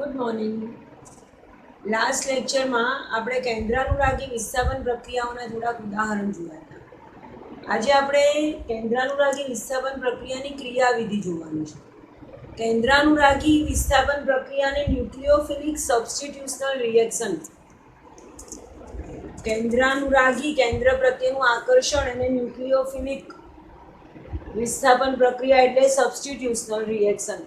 Good morning. Last લેક્ચરમાં આપણે કેન્દ્રાનુરાગી વિસ્થાપન પ્રક્રિયાઓના થોડાક ઉદાહરણ જોયા હતા. આજે આપણે કેન્દ્રાનુરાગી વિસ્થાપન પ્રક્રિયાની ક્રિયાવિધિ જોવાની છે. કેન્દ્રાનુરાગી વિસ્થાપન પ્રક્રિયાને ન્યુક્લિયોફિલિક સબસ્ટિટ્યુશનલ રિએક્શન, કેન્દ્રાનુરાગી કેન્દ્ર પ્રત્યેનું આકર્ષણ અને ન્યુક્લિયોફિલિક વિસ્થાપન પ્રક્રિયા એટલે સબસ્ટિટ્યુશનલ રિએક્શન.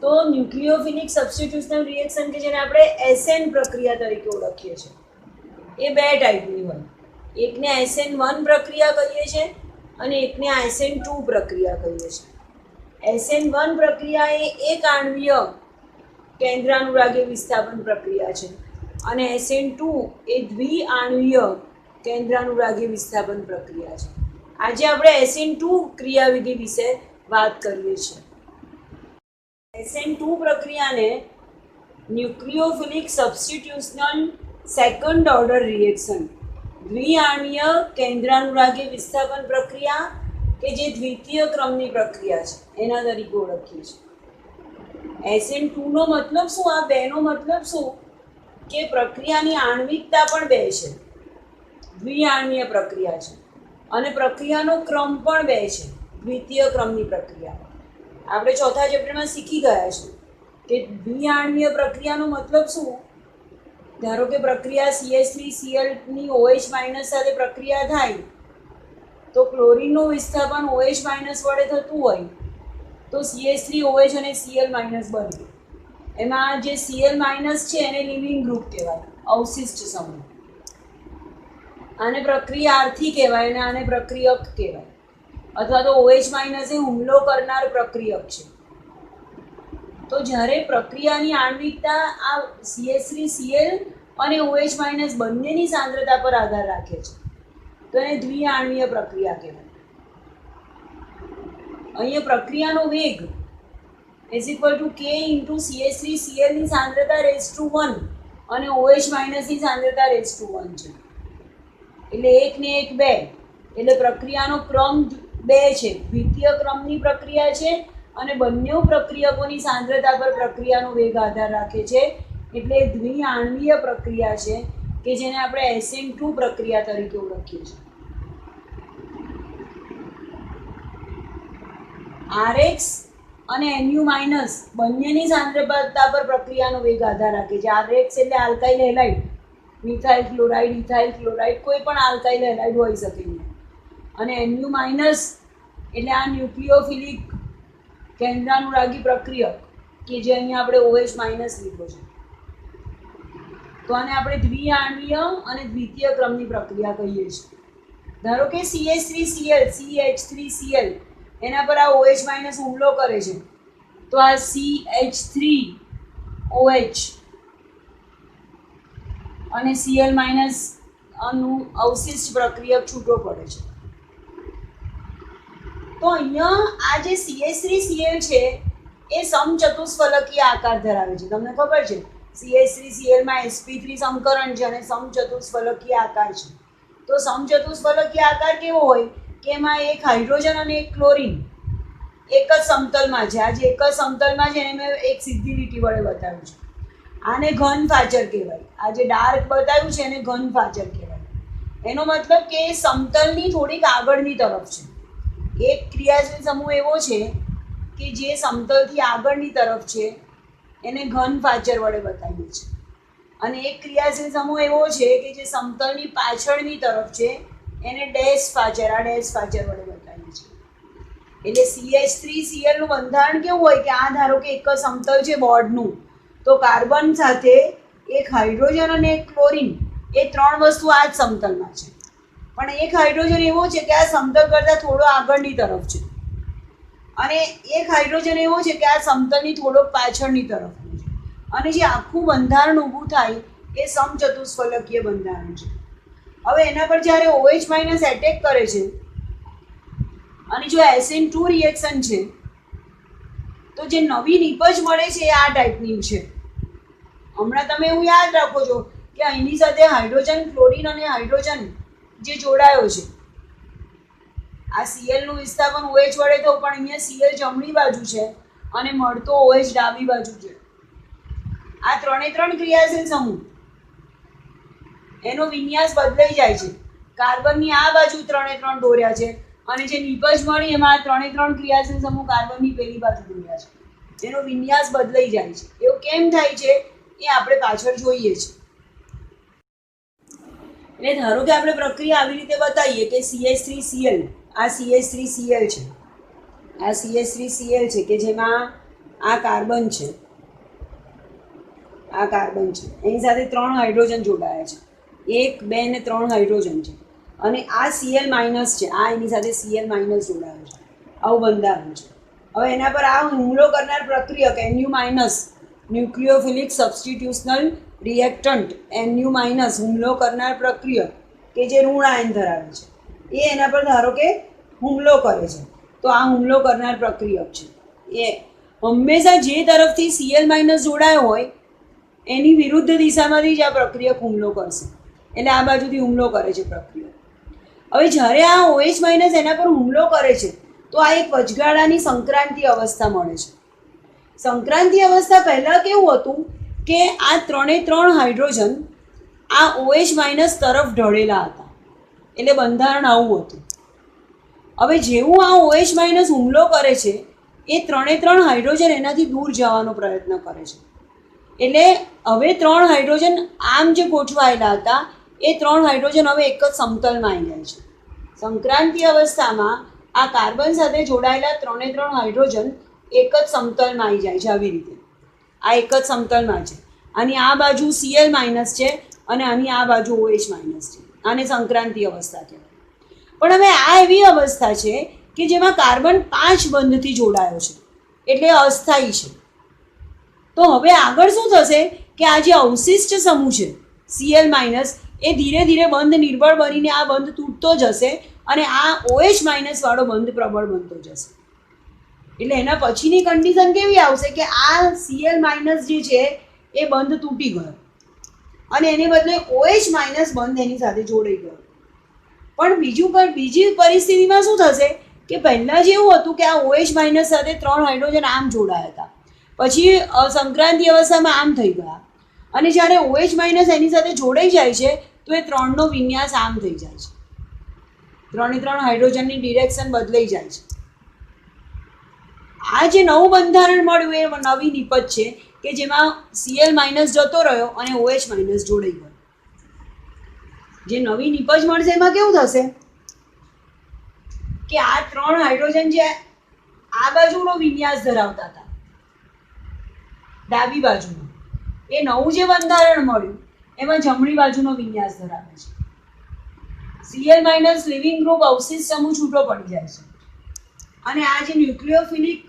તો ન્યુક્લિયોફિલિક સબસ્ટિટ્યુશનલ રિએક્શન કે જેને આપણે એસએન પ્રક્રિયા તરીકે ઓળખીએ છીએ, એ બે ટાઈપની હોય. એકને SN1 પ્રક્રિયા કહીએ છીએ અને એકને SN2 પ્રક્રિયા કહીએ છીએ. SN1 પ્રક્રિયા એ એક આણ્વીય કેન્દ્રાનુરાગી વિસ્થાપન પ્રક્રિયા છે અને SN2 એ દ્વિઆણ્વીય કેન્દ્રાનુરાગી વિસ્થાપન પ્રક્રિયા છે. આજે આપણે SN2 ક્રિયાવિધિ વિશે વાત કરીએ છીએ. SN2 પ્રક્રિયાને ન્યુક્લિયોફિલિક સબસ્ટિટ્યુશનલ સેકન્ડ ઓર્ડર રિએક્શન, દ્વિઆણ્વીય કેન્દ્રાનુરાગી વિસ્થાપન પ્રક્રિયા કે જે દ્વિતીય ક્રમની પ્રક્રિયા છે એના તરીકે ઓળખીએ છીએ. SN2 નો મતલબ શું? આ બેનો મતલબ શું કે પ્રક્રિયાની આણ્વિકતા પણ બે છે, દ્વિઆણ્વીય પ્રક્રિયા છે અને પ્રક્રિયાનો ક્રમ પણ બે છે, દ્વિતીય ક્રમની પ્રક્રિયા. આપણે ચોથા ચેપ્ટરમાં શીખી ગયા છે કે દ્વિઆણ્વીય પ્રક્રિયાનો મતલબ શું? ધારો કે પ્રક્રિયા CH3Cl ની OH- સાથે પ્રક્રિયા થાય તો ક્લોરીનનું વિસ્થાપન OH- વડે થતું હોય તો CH3OH અને Cl- બને. એમાં જે Cl- છે એને લિવિંગ ગ્રુપ કહેવાય, અવશિષ્ટ સમૂહ. આને પ્રક્રિયાર્થી કહેવાય અને આને પ્રક્રિયક કહેવાય, અથવા તો OH- એ હુમલો કરનાર પ્રક્રિયક છે. તો જ્યારે પ્રક્રિયાની આણ્વિકતા આ CH3Cl અને OH- બંનેની સાંદ્રતા પર આધાર રાખે છે તો એને દ્વિઆણ્વીય પ્રક્રિયા કહેવાય. અહીંયા પ્રક્રિયાનો વેગ = K × CH3Cl ની સાંદ્રતા raised-to-1 અને OH- ની સાંદ્રતા raised-to-1 છે. એટલે 1 ને 1 2, એટલે પ્રક્રિયાનો ક્રમ બે છે, દ્વિતીય ક્રમની પ્રક્રિયા છે અને બંને પ્રક્રિયકોની સાંદ્રતા પર પ્રક્રિયાનો વેગ આધાર રાખે છે. એટલે દ્વિઆણ્વીય પ્રક્રિયા છે કે જેને આપણે SN2 પ્રક્રિયા તરીકે ઓળખીએ છીએ. RH અને NU- બંનેની સાંદ્રતા પર પ્રક્રિયાનો વેગ આધાર રાખે છે. RH એટલે alkyl halide, methyl chloride, ethyl chloride, કોઈ પણ આલ્કાઇલ હેલાઇડ હોઈ શકે છે. અને NU- એટલે આ ન્યુક્લિયોફિલિક કેન્દ્રાનુરાગી પ્રક્રિયક કે જે અહીંયા આપણે OH- લીધો છે. તો આને આપણે દ્વિઆણ્વીય અને દ્વિતીય ક્રમની પ્રક્રિયા કહીએ છીએ. ધારો કે CH3Cl એના પર આ OH- હુમલો કરે છે તો આ CH3OH અને Cl- નું અવશિષ્ટ પ્રક્રિયક છૂટો પડે છે. તો અહીંયા આ જે CH3Cl છે એ સમચતુષ્ફલકીય આકાર ધરાવે છે. તમને ખબર છે CH3Cl માં sp3 સમકરણ છે અને સમચતુષ્ફલકીય આકાર છે. તો સમચતુષ્ફલકીય આકાર કેવો હોય કે એમાં એક હાઇડ્રોજન અને એક ક્લોરીન એક જ સમતલમાં છે. આ જે એક જ સમતલમાં છે એને મેં એક સીધી લીટી વડે બતાવ્યું છે. આને ઘન ફાચર કહેવાય. આ જે ડાર્ક બતાવ્યું છે એને ઘન ફાચર કહેવાય. એનો મતલબ કે સમતલની થોડીક આગળની તરફ છે. એક ક્રિયાશીલ સમૂહ એવો છે કે જે સમતલથી આગળની તરફ છે એને ઘન ફાચર વડે બતાવીએ છીએ, અને એક ક્રિયાશીલ સમૂહ એવો છે કે જે સમતલની પાછળની તરફ છે એને ડેશ ફાચર, આ ડેશ ફાચર વડે બતાવીએ છીએ. એટલે CH3Cl નું બંધારણ કેવું હોય કે આ ધારો કે એક જ સમતલ છે બોર્ડનું, તો કાર્બન સાથે એક હાઇડ્રોજન અને એક ક્લોરીન એ ત્રણ વસ્તુ આ જ સમતલમાં છે. પણ એક હાઇડ્રોજન એવો છે કે આ સમતલ કરતાં થોડો આગળની તરફ છે અને એક હાઇડ્રોજન એવો છે કે આ સમતલની થોડોક પાછળની તરફનું છે. અને જે આખું બંધારણ ઊભું થાય એ સમચતુષ્ફલકીય બંધારણ છે. હવે એના પર જ્યારે OH- એટેક કરે છે અને જો SN2 રિએક્શન છે તો જે નવી નીપજ મળે છે એ આ ટાઈપની છે. હમણાં તમે એવું યાદ રાખો છો કે અહીંની સાથે હાઇડ્રોજન, ક્લોરીન અને હાઇડ્રોજન જે જોડાયો છે, આ Cl નું વિસ્થાપન OH વડે તો પણ અહીંયા Cl જમણી બાજુ છે અને મળતો OH ડાબી બાજુ છે. આ ત્રણે ત્રણ ક્રિયાશીલ સમૂહ એનો વિન્યાસ બદલાઈ જાય છે. કાર્બનની આ બાજુ ત્રણે ત્રણ દોર્યા છે અને જે નિપજ મળી એમાં ત્રણે ત્રણ ક્રિયાશીલ સમૂહ કાર્બનની પેલી બાજુ દોર્યા છે. એનો વિન્યાસ બદલાઈ જાય છે. એવું કેમ થાય છે એ આપણે પાછળ જોઈએ છીએ. એટલે ધારો કે આપણે પ્રક્રિયા આવી રીતે બતાવીએ કે CH3Cl, આ CH3Cl છે, આ CH3Cl છે કે જેમાં આ કાર્બન છે, આ કાર્બન છે, એની સાથે 3 હાઇડ્રોજન જોડાયા છે, 1 2 ને 3 હાઇડ્રોજન છે અને આ Cl માઇનસ છે, આ એની સાથે Cl માઇનસ જોડાયો છે. આવું બંધારણ છે. હવે એના પર આ હુમલો કરનાર પ્રક્રિયક Nu minus, nucleophilic substitutional reactant Nu minus હુમલો કરનાર પ્રક્રિયક કે જે ઋણ આયન ધરાવે છે એ એના પર ધારો કે હુમલો કરે છે. તો આ હુમલો કરનાર પ્રક્રિયક છે એ હંમેશા જે તરફથી Cl માઇનસ જોડાયો હોય એની વિરુદ્ધ દિશામાંથી જ આ પ્રક્રિયક હુમલો કરશે. એટલે આ બાજુથી હુમલો કરે છે પ્રક્રિયક. હવે જ્યારે આ OH માઇનસ એના પર હુમલો કરે છે તો આ એક વચગાળાની સંક્રાંતિ અવસ્થા મળે છે. સંક્રાંતિ અવસ્થા પહેલાં કેવું હતું કે આ ત્રણે ત્રણ હાઇડ્રોજન આ OH માઇનસ તરફ ઢળેલા હતા, એટલે બંધારણ આવું હતું. હવે જેવું આ OH માઇનસ હુમલો કરે છે એ ત્રણે ત્રણ હાઇડ્રોજન એનાથી દૂર જવાનો પ્રયત્ન કરે છે. એટલે હવે 3 હાઇડ્રોજન આમ જે ગોઠવાયેલા હતા એ 3 હાઇડ્રોજન હવે એક જ સમતલમાં આવી જાય છે. સંક્રાંતિ અવસ્થામાં આ કાર્બન સાથે જોડાયેલા ત્રણે ત્રણ હાઇડ્રોજન એક જ સમતલમાં આવી જાય છે. આવી રીતે આ એક જ સમતલમાં છે. આની આ બાજુ Cl માઇનસ છે અને આની આ બાજુ OH માઇનસ છે. આને સંક્રાંતિ અવસ્થા કહેવાય. પણ હવે આ એવી અવસ્થા છે કે જેમાં કાર્બન 5 બંધથી જોડાયો છે, એટલે અસ્થાયી છે. તો હવે આગળ શું થશે કે આ જે અવશિષ્ટ સમૂહ છે Cl માઇનસ એ ધીરે ધીરે બંધ નિર્બળ બનીને આ બંધ તૂટતો જશે અને આ OH માઇનસ વાળો બંધ પ્રબળ બનતો જશે. એટલે એના પછીની કન્ડિશન કેવી આવશે કે આ Cl માઇનસ જે છે એ બંધ તૂટી ગયો અને એને બદલે OH માઇનસ બંધ એની સાથે જોડાઈ ગયો. પણ બીજી પરિસ્થિતિમાં શું થશે કે પહેલાં જેવું હતું કે આ OH માઇનસ સાથે 3 હાઇડ્રોજન આમ જોડાયા હતા, પછી સંક્રાંતિ અવસ્થામાં આમ થઈ ગયા અને જ્યારે OH માઇનસ એની સાથે જોડાઈ જાય છે તો એ 3નો વિન્યાસ આમ થઈ જાય છે. 3 હાઇડ્રોજનની ડિરેક્શન બદલાઈ જાય છે. આ જે નવું બંધારણ મળ્યું એ નવી નિપજ છે કે જેમાં Cl માઇનસ જતો રહ્યો અને OH માઇનસ જોડાઈ ગયો. જે નવી નિપજ મળશે એમાં કેવું થશે કે આ 3 હાઇડ્રોજન જે આ બાજુનો વિન્યાસ ધરાવતા હતા ડાબી બાજુનો, એ નવું જે બંધારણ મળ્યું એમાં જમણી બાજુનો વિન્યાસ ધરાવે છે. Cl માઇનસ લિવિંગ ગ્રુપ અવશિષ્ટ સમૂહ છૂટો પડી જાય છે અને આ જે ન્યુક્લિયોફિલિક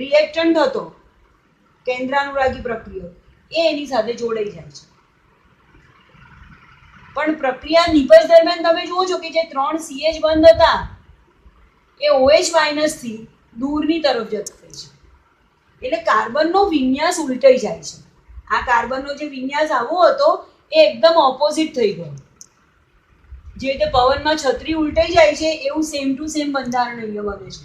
રિએક્ટન્ટ હતો કેન્દ્રાનુરાગી પ્રક્રિયક એ એની સાથે જોડાઈ જાય છે. પણ પ્રક્રિયા નિપજ દરમિયાન તમે જુઓ છો કે જે 3 CH બંધ હતા એ OH માઇનસ થી દૂરની તરફ જતો થાય છે. એટલે કાર્બનનો વિન્યાસ ઉલટાઈ જાય છે. આ કાર્બનનો જે વિન્યાસ આવો હતો એ એકદમ ઓપોઝિટ થઈ ગયો. જે રીતે પવનમાં છત્રી ઉલટાઈ જાય છે એવું સેમ ટુ સેમ બંધારણ અહીંયા બને છે.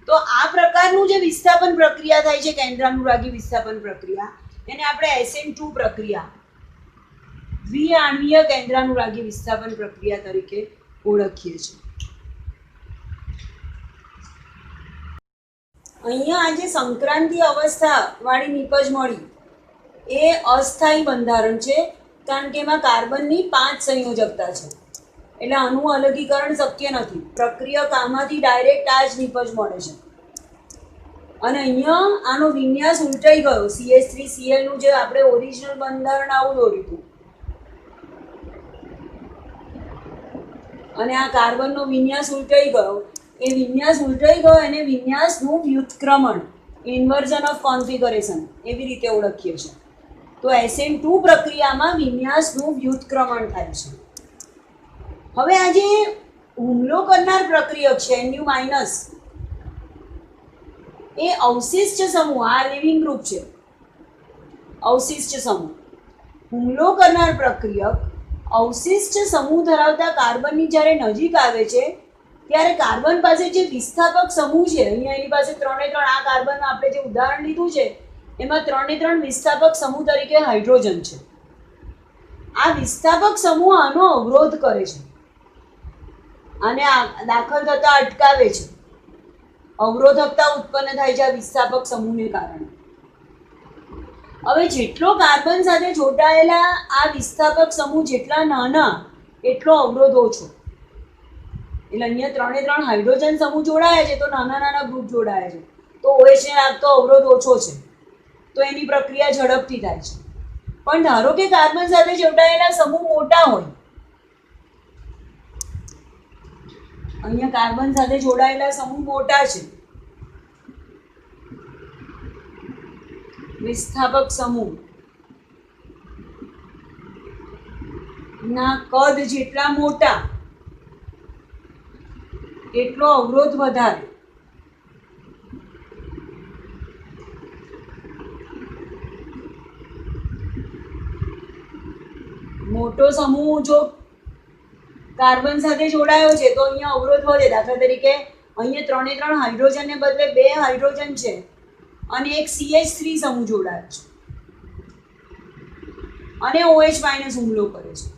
તો આ પ્રકારનું જે વિસ્થાપન પ્રક્રિયા થાય છે કેન્દ્રાનુરાગી વિસ્થાપન પ્રક્રિયા, એને આપણે SN2 પ્રક્રિયા, દ્વિઆણ્વીય કેન્દ્રાનુરાગી વિસ્થાપન પ્રક્રિયા તરીકે ઓળખીએ છીએ. અહીંયા આજે સંક્રાંતિ અવસ્થા વાળી નિપજ મળી એ અસ્થાયી બંધારણ છે, કારણ કે એમાં કાર્બનની 5 સંયોજકતા છે, એટલે આનું અલગીકરણ શક્ય નથી. પ્રક્રિયક આમાંથી ડાયરેક્ટ આ જ નિપજ મળે છે અને અહીંયા આનો વિન્યાસ ઉલટાઈ ગયો. CH3Cl નું જે આપણે ઓરિજિનલ બંધારણ આવું દોર્યું હતું અને આ કાર્બનનો વિન્યાસ ઉલટાઈ ગયો. એ વિન્યાસ ઉલટાઈ ગયો એને વિન્યાસનું વ્યુત્ક્રમણ, ઇન્વર્ઝન ઓફ કોન્ફિગરેશન એવી રીતે ઓળખીએ છીએ. તો SN2 પ્રક્રિયામાં વિન્યાસનું વ્યુત્ક્રમણ થાય છે. હવે આ જે હુમલો કરનાર પ્રક્રિયક છે Nu માઇનસ એ અવશિષ્ટ સમૂહ, આ લિવિંગ ગ્રુપ છે અવશિષ્ટ સમૂહ. હુમલો કરનાર પ્રક્રિયક અવશિષ્ટ સમૂહ ધરાવતા કાર્બનની જ્યારે નજીક આવે છે ત્યારે કાર્બન પાસે જે વિસ્થાપક સમૂહ છે, અહીંયા એની પાસે 3 આ કાર્બન આપણે જે ઉદાહરણ લીધું છે એમાં 3 વિસ્થાપક સમૂહ તરીકે હાઇડ્રોજન છે. આ વિસ્થાપક સમૂહ આનો અવરોધ કરે છે અને દાખલ થતા અટકાવે છે. અવરોધકતા ઉત્પન્ન થાય છે આ વિસ્થાપક સમૂહને કારણે. હવે જેટલો કાર્બન સાથે જોડાયેલા આ વિસ્થાપક સમૂહ જેટલા નાના એટલો અવરોધ ઓછો. એટલે અહીંયા 3 હાઇડ્રોજન સમૂહ જોડાયા છે તો નાના નાના ગ્રુપ જોડાયા છે તો OH ને લાગતો અવરોધ ઓછો છે તો એની પ્રક્રિયા ઝડપથી થાય છે. પણ ધારો કે કાર્બન સાથે જોડાયેલા સમૂહ મોટા હોય, અહીંયા કાર્બન સાથે જોડાયેલા સમૂહ મોટા છે, વિસ્થાપક સમૂહ ના કદ જેટલા મોટા એટલો અવરોધ વધારે. મોટો સમૂહ જો કાર્બન સાથે જોડાયો છે તો અહીંયા અવરોધ વધે. દાખલા તરીકે અહીંયા 3 હાઇડ્રોજન ને બદલે 2 હાઇડ્રોજન છે અને એક CH3 સમૂહ જોડાયો છે અને OH માઇનસ હુમલો કરે છે.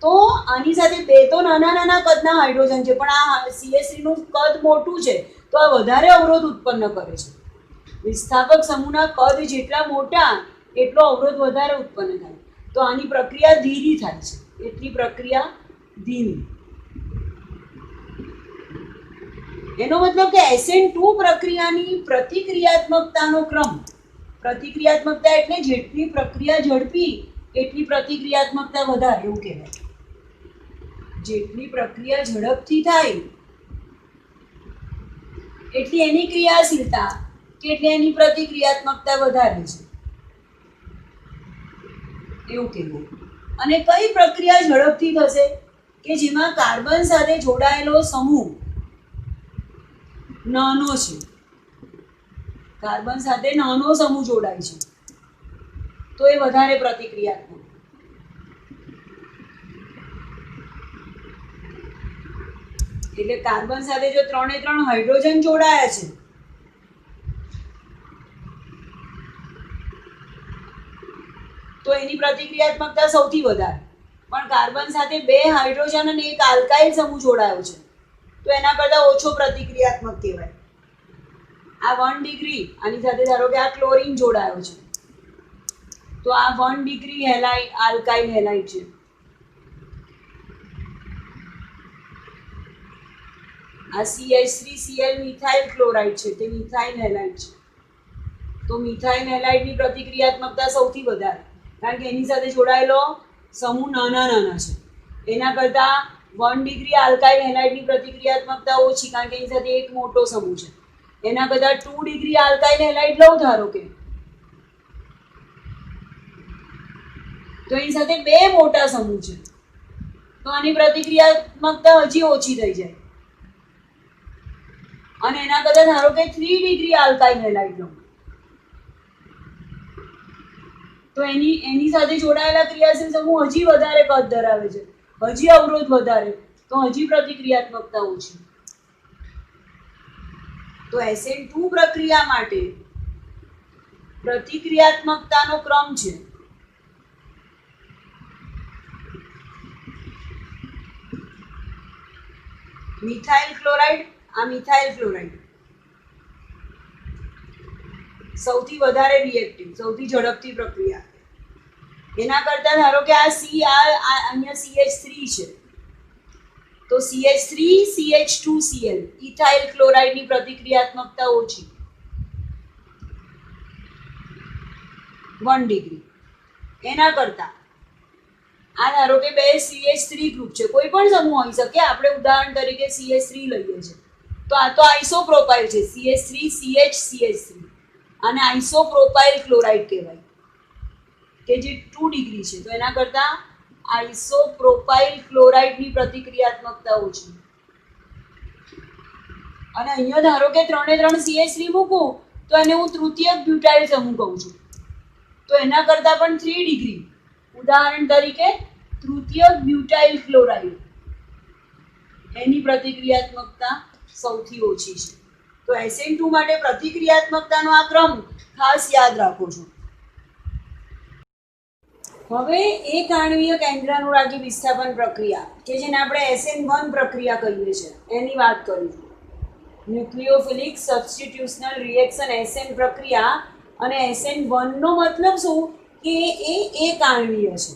તો આની સાથે 2 તો નાના નાના કદના હાઇડ્રોજન છે પણ આ CH3 નું કદ મોટું છે તો આ વધારે અવરોધ ઉત્પન્ન કરે છે. વિસ્થાપક સમૂહના કદ જેટલા મોટા એટલો અવરોધ વધારે ઉત્પન્ન થાય. તો આની પ્રક્રિયા ધીરી થાય છે. એટલી પ્રક્રિયા ધીમી. એનો મતલબ કે SN2 પ્રક્રિયાની પ્રતિક્રિયાત્મકતાનો ક્રમ, પ્રતિક્રિયાત્મકતા એટલે જેટલી પ્રક્રિયા ઝડપી એટલી પ્રતિક્રિયાત્મકતા વધારે એવું કહેવાય. જેટલી પ્રક્રિયા ઝડપથી થાય એટલી એની ક્રિયાશીલતા કે એટલે એની પ્રતિક્રિયાત્મકતા વધારે છે એવું કહેવું. અને કઈ પ્રક્રિયા ઝડપથી થશે કે જેમાં કાર્બન સાથે જોડાયેલો સમૂહ નાનો છે. કાર્બન સાથે નાનો સમૂહ જોડાય છે તો એ વધારે પ્રતિક્રિયાત્મક. એટલે કાર્બન સાથે જો 3 હાઇડ્રોજન જોડાયા છે તો એની પ્રતિક્રિયાત્મકતા સૌથી વધારે. પણ કાર્બન સાથે 2 હાઇડ્રોજન અને એક આલ્કાઇલ સમૂહ જોડાયો છે તો એના કરતાં ઓછો પ્રતિક્રિયાત્મક કહેવાય. આ 1 ડિગ્રી, આની સાથે ધારો કે આ ક્લોરીન જોડાયો છે તો આ 1 ડિગ્રી હેલાઇડ આલ્કાઇલ હેલાઇડ છે. આ CH3Cl મિથાઇલ ક્લોરાઇડ છે તે મિથાઇલ હેલાઇડ છે. તો મિથાઇલ હેલાઇડની પ્રતિક્રિયાત્મકતા સૌથી વધારે કારણ કે એની સાથે જોડાયેલો સમૂહ નાના નાના છે. એના કરતાં 1 ડિગ્રી આલ્કાઇલ હેલાઇડની પ્રતિક્રિયાત્મકતા ઓછી કારણ કે એની સાથે એક મોટો સમૂહ છે. એના કરતાં 2 ડિગ્રી આલ્કાઇલ હેલાઇડ લઉં ધારો કે તો એની સાથે 2 મોટા સમૂહ છે તો આની પ્રતિક્રિયાત્મકતા હજી ઓછી થઈ જાય. અને એના કરતાં ધારો કે 3 ડિગ્રી આલ્કાઇલ હેલાઇડ લઉં તો એની સાથે જોડાયેલા ક્રિયાશીલ સમૂહ હજી વધારે કદ ધરાવે છે, હજી અવરોધ વધારે, તો હજી પ્રતિક્રિયાત્મકતા ઓછી. તો SN2 પ્રક્રિયા માટે પ્રતિક્રિયાત્મકતાનો ક્રમ છે મિથાઇલ ક્લોરાઇડ. આ મિથાઇલ ક્લોરાઇડ સૌથી વધારે રિએક્ટિવ, સૌથી ઝડપથી પ્રક્રિયા. એના કરતાં ધારો કે આ અહીંયા CH3 છે તો CH3CH2Cl ઇથાઇલ ક્લોરાઇડની પ્રતિક્રિયાત્મકતા ઓછી 1 ડિગ્રી. એના કરતાં આ ધારો કે 2 CH3 ગ્રુપ છે, કોઈ પણ સમૂહ હોઈ શકે, આપણે ઉદાહરણ તરીકે CH3 લઈએ છીએ તો આ તો આઇસોપ્રોપાઇલ છે, CH3CH અને આઇસોપ્રોપાઇલ ક્લોરાઇડ કહેવાય કે જે 2 ડિગ્રી છે. તો એના કરતાં આઇસોપ્રોપાઇલ ક્લોરાઇડની પ્રતિક્રિયાત્મકતા ઓછી. અને અહીંયા ધારો કે 3 CH3 મૂકું તો એને હું તૃતીયક બ્યુટાઇલ સમૂહ કહું છું તો એના કરતાં પણ 3 ડિગ્રી. ઉદાહરણ તરીકે તૃતીયક બ્યુટાઇલ ક્લોરાઇડ એની પ્રતિક્રિયાત્મકતા સૌથી ઓછી છે. તો SN2 માટે પ્રતિક્રિયાત્મકતાનો આ ક્રમ ખાસ યાદ રાખો છો. હવે એક આણ્વીય કેન્દ્રાનુરાગી વિસ્થાપન પ્રક્રિયા કે જેને આપણે SN1 પ્રક્રિયા કહીએ છીએ એની વાત કરીશું. ન્યુક્લિયોફિલિક સબસ્ટિટ્યુશનલ રિએક્શન SN પ્રક્રિયા. અને SN1 નો મતલબ શું કે એ એક આણ્વીય છે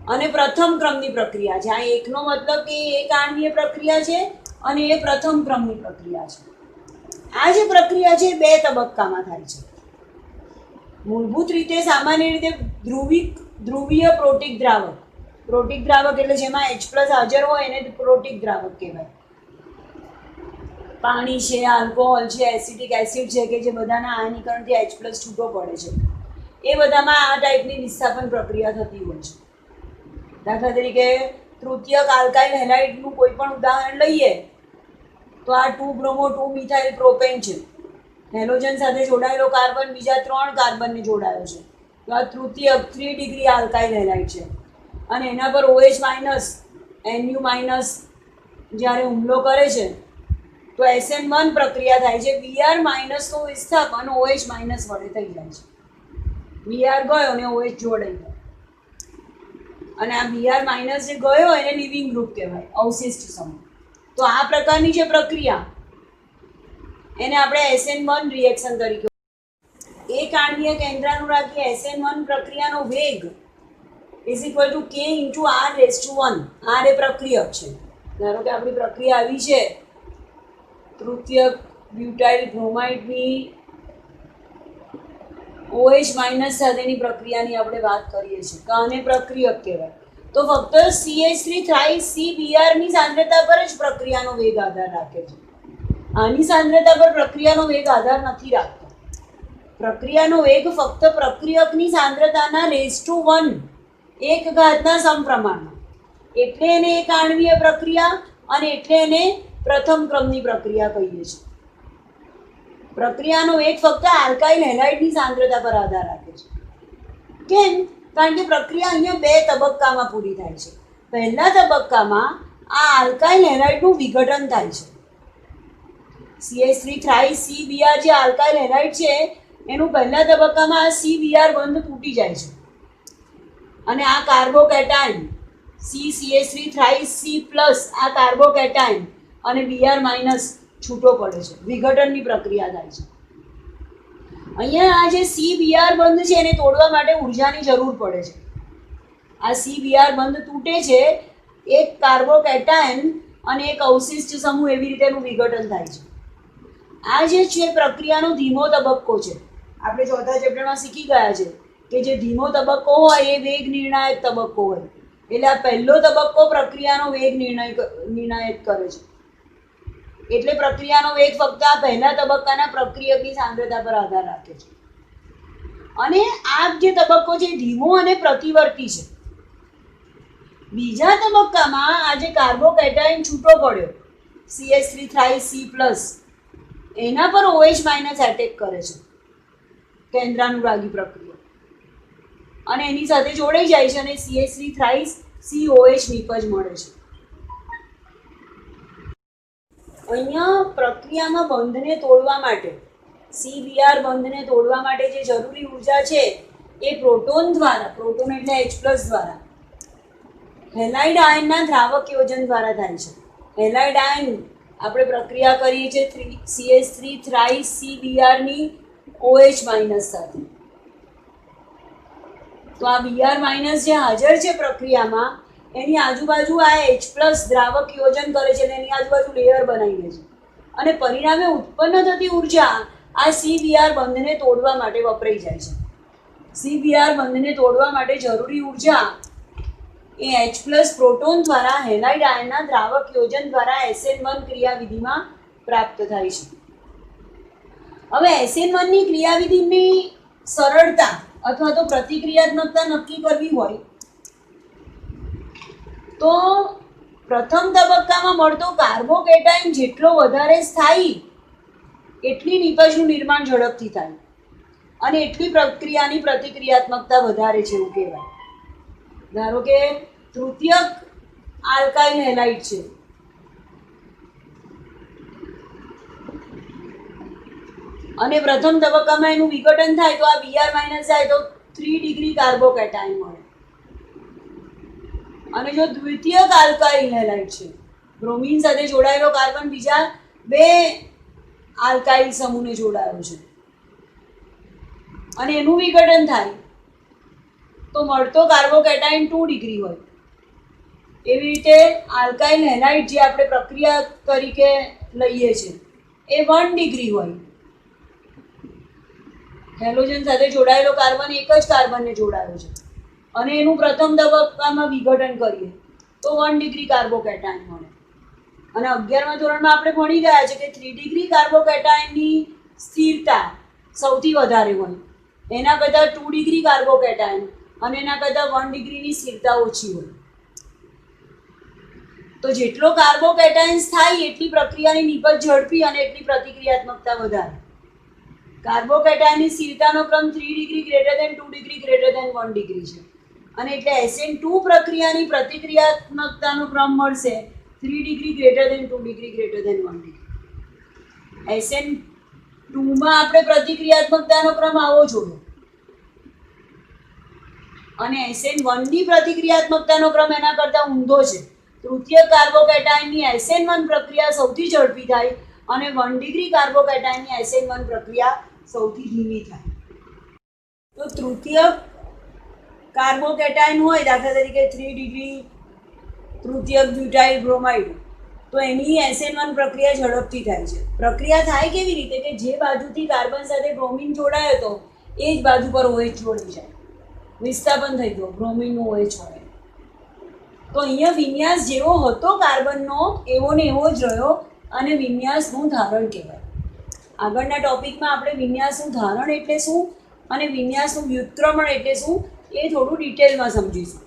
અને પ્રથમ ક્રમની પ્રક્રિયા છે. આ એકનો મતલબ કે એક આણ્વીય પ્રક્રિયા છે અને એ પ્રથમ ક્રમની પ્રક્રિયા છે. આ જે પ્રક્રિયા છે બે તબક્કામાં થાય છે. મૂળભૂત રીતે સામાન્ય રીતે ધ્રુવીય પ્રોટિક દ્રાવક એટલે જેમાં H+ હાજર હોય એને પ્રોટિક દ્રાવક કહેવાય. પાણી છે, આલ્કોહોલ છે, એસિટિક એસિડ છે કે જે બધાના આયનીકરણથી H+ છૂટો પડે છે એ બધામાં આ ટાઈપની વિસ્થાપન પ્રક્રિયા થતી હોય છે. દાખલા તરીકે તૃતીયક આલ્કાઇલ હેલાઇડનું કોઈ પણ ઉદાહરણ લઈએ તો આ 2-bromo 2-મિથાઇલ પ્રોપેન છે. હેલોજન સાથે જોડાયેલો કાર્બન બીજા 3 કાર્બનને જોડાયો છે. તો આ તૃતીયક 3 ડિગ્રી આલ્કાઇલ હેલાઇડ છે અને એના પર OH- Nu- જ્યારે હુમલો કરે છે તો SN1 પ્રક્રિયા થાય છે. Br- નું વિસ્થાપન OH- વડે થઈ જાય છે. Br ગયો અને OH જોડાઈ ગયો અને આ Br- જે ગયો એને લિવિંગ ગ્રુપ કહેવાય, અવશિષ્ટ સમૂહ. તો આ પ્રકારની જે પ્રક્રિયા એને આપણે SN1 રિએક્શન તરીકે. એક આણ્વીય કેન્દ્રાનુરાગી SN1 પ્રક્રિયાનો વેગ is equal to K × R⁻1. R એ પ્રક્રિયક છે. ધારો કે આપણી પ્રક્રિયા આવી છે તૃતીયક બ્યુટાઇલ બ્રોમાઇડની OH- સાથેની પ્રક્રિયાની આપણે વાત કરીએ છીએ કે આને પ્રક્રિયક કહેવાય. તો ફક્ત CH3 થ્રાઇસ CBr ની સાંદ્રતા પર જ પ્રક્રિયાનો વેગ આધાર રાખે છે. આની સાંદ્રતા પર પ્રક્રિયાનો વેગ આધાર નથી રાખતો. પ્રક્રિયાનો વેગ ફક્ત પ્રક્રિયકની સાંદ્રતાના (1) એક ઘાતના સમપ્રમાણમાં. એટલે એને એક આણ્વીય પ્રક્રિયા અને એટલે એને પ્રથમ ક્રમની પ્રક્રિયા કહીએ છીએ. પ્રક્રિયાનો વેગ ફક્ત આલ્કાઇલ હેલાઇડની સાંદ્રતા પર આધાર રાખે છે. કેમ? કારણ કે પ્રક્રિયા અહીંયા બે તબક્કામાં પૂરી થાય છે. પહેલા તબક્કામાં આ આલ્કાઇલ હેલાઇડનું વિઘટન થાય છે. CH3 થ્રાઇસ CBr જે આલ્કાઇલ હેલાઇડ છે એનું પહેલા તબક્કામાં આ CBr બંધ તૂટી જાય છે અને આ કાર્બોકેટાયન CH3 થ્રાઇસ C+ આ કાર્બોકેટાયન અને Br- છૂટો પડે છે. વિઘટનની પ્રક્રિયા થાય છે. અહીંયા આ જે CBr બંધ છે એને તોડવા માટે ઉર્જાની જરૂર પડે છે. આ CBr બંધ તૂટે છે, એક કાર્બોકેટાયન અને એક અવશિષ્ટ સમૂહ એવી રીતે એનું વિઘટન થાય છે. આ જે છે પ્રક્રિયાનો ધીમો તબક્કો છે. આપણે ચોથા ચેપ્ટરમાં શીખી ગયા છે કે જે ધીમો તબક્કો હોય એ વેગ નિર્ણાયક તબક્કો હોય. એટલે આ પહેલો તબક્કો પ્રક્રિયાનો વેગ નિર્ણાયક કરે છે. એટલે પ્રક્રિયાનો વેગ ફક્ત આ પહેલા તબક્કાના પ્રક્રિયકની સાંદ્રતા પર આધાર રાખે છે. અને આ જે તબક્કો છે ધીમો અને પ્રતિવર્તી છે. બીજા તબક્કામાં આ જે કાર્બોકેટાયન છૂટો પડ્યો CH3 થ્રાઇસ C+, એના પર OH- એટેક કરે છે કેન્દ્રાનુરાગી પ્રક્રિયા અને એની સાથે જોડાઈ જાય છે અને CH3 થ્રાઇસ COH નિપજ મળે છે. અહીંયા પ્રક્રિયામાં બંધને તોડવા માટે CBr બંધને તોડવા માટે જે જરૂરી ઉર્જા છે એ પ્રોટોન એટલે H+ દ્વારા હેલાઇડ આયનના દ્રાવક યોજન દ્વારા થાય છે. હેલાઇડ આયન આપણે પ્રક્રિયા કરીએ છીએ CH3 થ્રાઇસ CBr ની OH- સાથે. તો આ Br- જે હાજર છે પ્રક્રિયામાં એની આજુબાજુ આ H+ દ્રાવક યોજન કરે છે અને એની આજુબાજુ લેયર બનાવી દે છે અને પરિણામે ઉત્પન્ન થતી ઉર્જા આ CBr બંધને તોડવા માટે વપરાઈ જાય છે. CBr બંધને તોડવા માટે જરૂરી ઉર્જા એ H+ પ્રોટોન દ્વારા હેલાઇડ આયનના દ્રાવક યોજન દ્વારા SN1 ક્રિયાવિધિમાં પ્રાપ્ત થાય છે. હવે SN1 ની ક્રિયાવિધિની સરળતા અથવા તો પ્રતિક્રિયાત્મકતા નક્કી કરવી હોય તો પ્રથમ તબક્કામાં મળતો કાર્બોકેટાયન જેટલો વધારે સ્થાયી એટલી નિપજનું નિર્માણ ઝડપથી થાય અને એટલી પ્રક્રિયાની પ્રતિક્રિયાત્મકતા વધારે છે એવું કહેવાય. ધારો કે તૃતીયક આલ્કાઇલ હેલાઇડ છે અને પ્રથમ તબક્કામાં એનું વિઘટન થાય તો આ Br માઇનસ જાય તો 3 ડિગ્રી કાર્બોકેટાયન મળે. અને જો દ્વિતીયક આલ્કાઇલ હેલાઇડ છે, બ્રોમિન સાથે જોડાયેલો કાર્બન બીજા 2 આલ્કાઇલ સમૂહને જોડાયો છે અને એનું વિઘટન થાય તો મળતો કાર્બોકેટાયન 2 ડિગ્રી હોય. એવી રીતે આલ્કાઇલ હેલાઇડ જે આપણે પ્રક્રિયા તરીકે લઈએ છીએ એ 1 ડિગ્રી હોય. હેલોજન સાથે જોડાયેલો કાર્બન એક જ કાર્બનને જોડાયો છે અને એનું પ્રથમ તબક્કામાં વિઘટન કરીએ તો 1 ડિગ્રી કાર્બોકેટાયન મળે. અને 11મા ધોરણમાં આપણે ભણી ગયા છે કે 3 ડિગ્રી કાર્બોકેટાયનની સ્થિરતા સૌથી વધારે હોય, એના કરતાં 2 ડિગ્રી કાર્બોકેટાયન અને એના કરતાં 1 ડિગ્રીની સ્થિરતા ઓછી હોય. તો જેટલો કાર્બોકેટાયન્સ થાય એટલી પ્રક્રિયાની નિપજ ઝડપી અને એટલી પ્રતિક્રિયાત્મકતા વધારે. કાર્બોકેટાયનની સ્થિરતાનો ક્રમ 3 degree greater than 2 degree greater than 1 degree છે અને એટલે SN2 પ્રક્રિયાની પ્રતિક્રિયાત્મકતાનો ક્રમ મળશે 3 degree greater than 2 degree greater than 1 degree. SN2માં આપણે પ્રતિક્રિયાત્મકતાનો ક્રમ આવો જોયો અને SN1ની પ્રતિક્રિયાત્મકતાનો ક્રમ એના કરતાં ઊંધો છે. તૃતીય કાર્બોકેટાયનની SN1 પ્રક્રિયા સૌથી ઝડપી થાય અને 1 ડિગ્રી કાર્બોકેટાયનની SN1 પ્રક્રિયા સૌથી ધીમી થાય. તો તૃતીય કાર્બોકેટાયન હોય, દાખલા તરીકે 3 ડિગ્રી તૃતીય બ્યુટાઇલ બ્રોમાઇડ, તો એની SN1 પ્રક્રિયા ઝડપથી થાય છે. પ્રક્રિયા થાય કેવી રીતે કે જે બાજુથી કાર્બન સાથે બ્રોમિન જોડાયો હતો એ જ બાજુ પર OH જોડી જાય, વિસ્થાપન થઈ ગયો, બ્રોમિનનું OH હોય. તો અહીંયા વિન્યાસ જેવો હતો કાર્બનનો એવો ને એવો જ રહ્યો અને વિન્યાસનું ધારણ કહેવાય. આગળના ટોપિકમાં આપણે વિન્યાસનું ધારણ એટલે શું અને વિન્યાસનું વ્યુત્ક્રમણ એટલે શું એ થોડું ડિટેલમાં સમજીશું.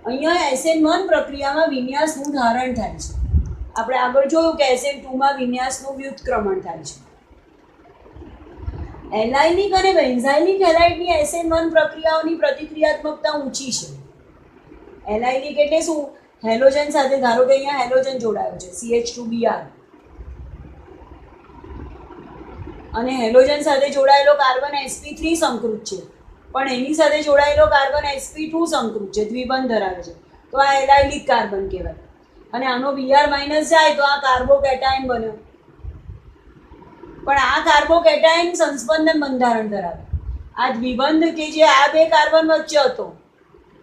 અહીંયા SN1 પ્રક્રિયામાં વિન્યાસનું ધારણ થાય છે. આપણે આગળ જોયું કે SN2માં વિન્યાસનું વ્યુત્ક્રમણ થાય છે. એલાઇનિક અને બેન્ઝાઇલિક હેલાઇડની SN1 પ્રક્રિયાઓની પ્રતિક્રિયાત્મકતા ઊંચી છે. એલાઇનિક એટલે શું? હેલોજન સાથે, ધારો કે અહીંયા હેલોજન જોડાયો છે CH2Br અને હેલોજન સાથે જોડાયેલો કાર્બન sp3 સંકૃત છે પણ એની સાથે જોડાયેલો કાર્બન sp2 સંકૃત છે, દ્વિબંધ ધરાવે છે, તો આ એલાઇનિક કાર્બન કહેવાય. અને આનો Br માઇનસ જાય તો આ કાર્બોકેટાયન બન્યો. પણ આ કાર્બોકેટાયન સંસ્પંદન બંધારણ ધરાવે. આ દ્વિબંધ કે જે આ 2 કાર્બન વચ્ચે હતો,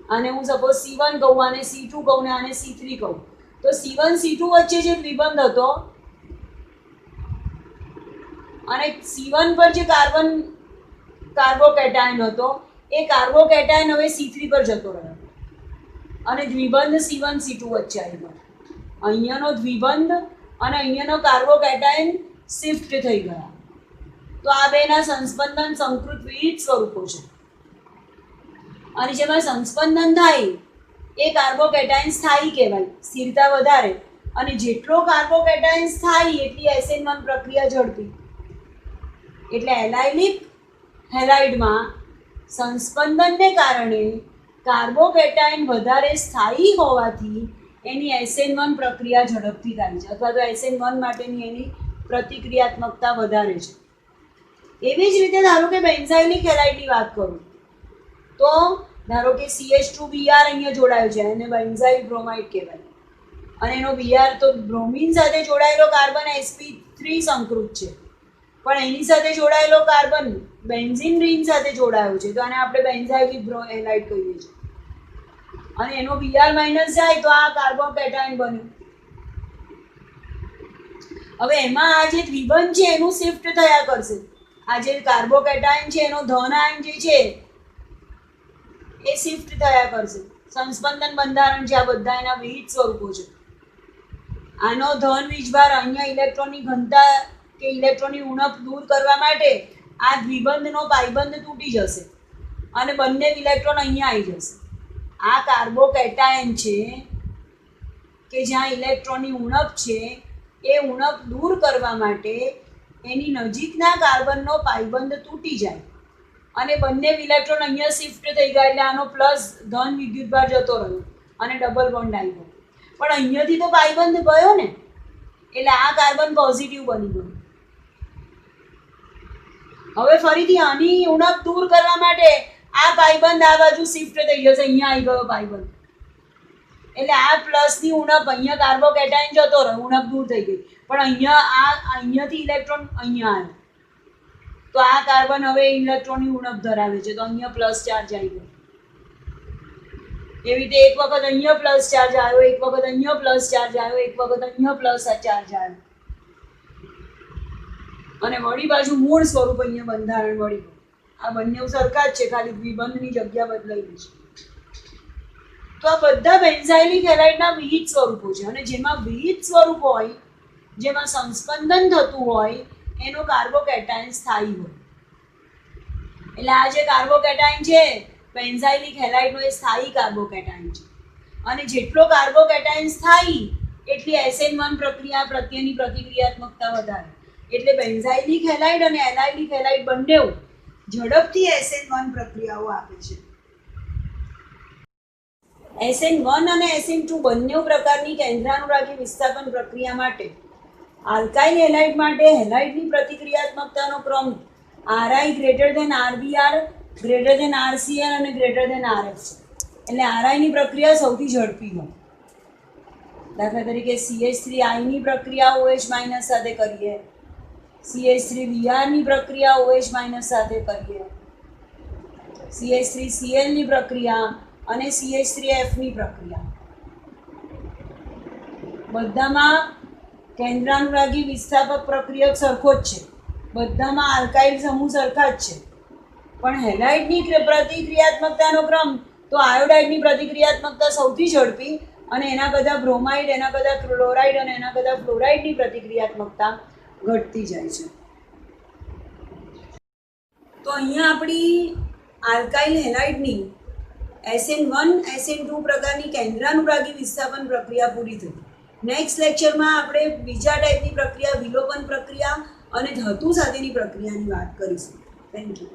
આને હું સપોઝ C1 કહું, આને C2 કહું ને આને C3 કહું, તો C1 C2 વચ્ચે જે દ્વિબંધ હતો અને C1 પર જે કાર્બોકેટાયન હતો એ કાર્બોકેટાયન હવે C3 પર જતો રહ્યો અને દ્વિબંધ C1 C2 વચ્ચે આવી ગયો. અહીંયાનો દ્વિબંધ અને અહીંયાનો કાર્બોકેટાયન શિફ્ટ થઈ ગયા. તો આ બેના સંસ્પંદન સંકૃત વિવિધ સ્વરૂપો છે અને જેમાં સંસ્પંદન થાય એ કાર્બોકેટાયન સ્થાયી કહેવાય, સ્થિરતા વધારે. અને જેટલો કાર્બોકેટાયન સ્થાયી એટલી SN1 પ્રક્રિયા ઝડપી. એટલે એલાઇનિક હેલાઇડમાં સંસ્પંદનને કારણે કાર્બોકેટાયન વધારે સ્થાયી હોવાથી એની SN1 પ્રક્રિયા ઝડપથી થાય છે અથવા તો SN1 માટેની એની પ્રતિક્રિયાત્મકતા વધારે છે. એવી જ રીતે ધારો કે બેન્ઝાઇલિક હેલાઇડની વાત કરું તો ધારો કે CH2Br અહીંયા જોડાયો છે અને બેન્ઝાઇલ બ્રોમાઇડ કહેવાય અને એનો Br તો બ્રોમિન સાથે જોડાયેલો કાર્બન sp3 સંકૃત છે પણ એની સાથે જોડાયેલો કાર્બન બેન્ઝીન રિંગ સાથે જોડાયો છે તો આને આપણે બેન્ઝાઇલિક હેલાઇડ કહીએ છીએ અને એનો Br માઇનસ જાય તો આ કાર્બોકેટાયન બન્યું. હવે એમાં આ જે દ્વિબંધ છે એનું શિફ્ટ થયા કરશે. આ જે કાર્બોકેટાયન છે એનો ધન આયન જે છે એ શિફ્ટ થયા કરશે. સંસ્પંદન બંધારણ છે, આ બધા એના વિવિધ સ્વરૂપો છે. આનો ધન વીજભાર અહીંયા ઇલેક્ટ્રોનની ઘનતા કે ઇલેક્ટ્રોનની ઉણપ દૂર કરવા માટે આ દ્વિબંધનો પાઇબંધ તૂટી જશે અને બંને ઇલેક્ટ્રોન અહીંયા આવી જશે. આ કાર્બોકેટાયન છે કે જ્યાં ઇલેક્ટ્રોનની ઉણપ છે એ ઉણપ દૂર કરવા માટે એની નજીકના કાર્બનનો પાઇબંધ તૂટી જાય અને બંને ઇલેક્ટ્રોન અહીંયા શિફ્ટ થઈ ગયા એટલે આનો પ્લસ ધન વિદ્યુતભાર જતો રહ્યો અને ડબલ બોન્ડ આવી ગયો. પણ અહીંયાથી તો પાઇબંધ ગયો ને એટલે આ કાર્બન પોઝિટિવ બની ગયો હવે ફરીથી આની ઉણપ દૂર કરવા માટે આ પાઈબંધ આ બાજુ શિફ્ટ થઈ જશે, અહીંયા આવી ગયો પાઈબંધ, એટલે આ પ્લસની ઉણપ અહીંયા કાર્બોકેટાઇન જતો રહ્યો, ઉણપ દૂર થઈ ગઈ, પણ અહીંયાથી ઇલેક્ટ્રોન અહીંયા આવ્યો, તો આ કાર્બન હવે ઇલેક્ટ્રોનની ઉણપ ધરાવે છે, તો અહીંયા પ્લસ ચાર્જ આવી ગયો. એવી રીતે એક વખત અહીંયા પ્લસ ચાર્જ આવ્યો, એક વખત અહીંયા પ્લસ ચાર્જ આવ્યો, એક વખત અહીંયા પ્લસ ચાર્જ આવ્યો, અને વળી પાછું મૂળ સ્વરૂપ અહીંયા બંધારણ વળી ગયું. આ બંને સરખા જ છે, ખાલી દ્વિબંધની જગ્યા બદલાઈ ગઈ છે. તો આ બધા બેન્ઝાઇલિક હેલાઇડના વિવિધ સ્વરૂપો છે, અને જેમાં વિવિધ સ્વરૂપ હોય, જેમાં સંસ્પંદન થતું હોય, એનો કાર્બોકેટાઇન સ્થાયી હોય. એટલે આ જે કાર્બોકેટાઇન છે બેન્ઝાઇલિક હેલાઇડનો, એ સ્થાયી કાર્બોકેટાઇન છે, અને જેટલો કાર્બોકેટાઇન સ્થાયી એટલી SN1 પ્રક્રિયા પ્રત્યેની પ્રતિક્રિયાત્મકતા વધારે. એટલે બેન્ઝાઇલિક હેલાઇડ અને એલાઇલિક હેલાઇડ બંને ઝડપથી SN1 પ્રક્રિયાઓ આપે છે. SN1 અને SN2 બંને પ્રકારની કેન્દ્રાનુરાગી વિસ્થાપન પ્રક્રિયા માટે આલ્કાઇલ હેલાઇડ માટે હેલાઇડની પ્રતિક્રિયાત્મકતાનો ક્રમ RI greater than RBr greater than RCl અને ગ્રેટર ધેન RF છે. એટલે RI ની પ્રક્રિયા સૌથી ઝડપી હોય. દાખલા તરીકે CH3I ની પ્રક્રિયા OH માઇનસ સાથે કરીએ, CH3Br ની પ્રક્રિયા OH માઇનસ સાથે કરીએ, CH3Cl ની પ્રક્રિયા અને CH3F ની પ્રક્રિયા, બધામાં કેન્દ્રાનુરાગી વિસ્થાપક પ્રક્રિયક સરખો જ છે, બધામાં આલ્કાઇલ સમૂહ સરખા જ છે, પણ હેલાઇડની પ્રતિક્રિયાત્મકતાનો ક્રમ તો આયોડાઇડની પ્રતિક્રિયાત્મકતા સૌથી ઝડપી, અને એના કરતાં બ્રોમાઇડ, એના કરતાં ક્લોરાઇડ અને એના કરતાં ફ્લોરાઇડની પ્રતિક્રિયાત્મકતા ઘટતી જાય છે. તો અહીંયા આપણી આલ્કાઇલ હેલાઇડની SN1, SN2 પ્રકારની કેન્દ્રાનુરાગી વિસ્થાપન પ્રક્રિયા પૂરી થઈ. નેક્સ્ટ લેક્ચરમાં આપણે બીજા ટાઈપની પ્રક્રિયા, વિલોપન પ્રક્રિયા અને ધાતુ સાથેની પ્રક્રિયાની વાત કરીશું. Thank you.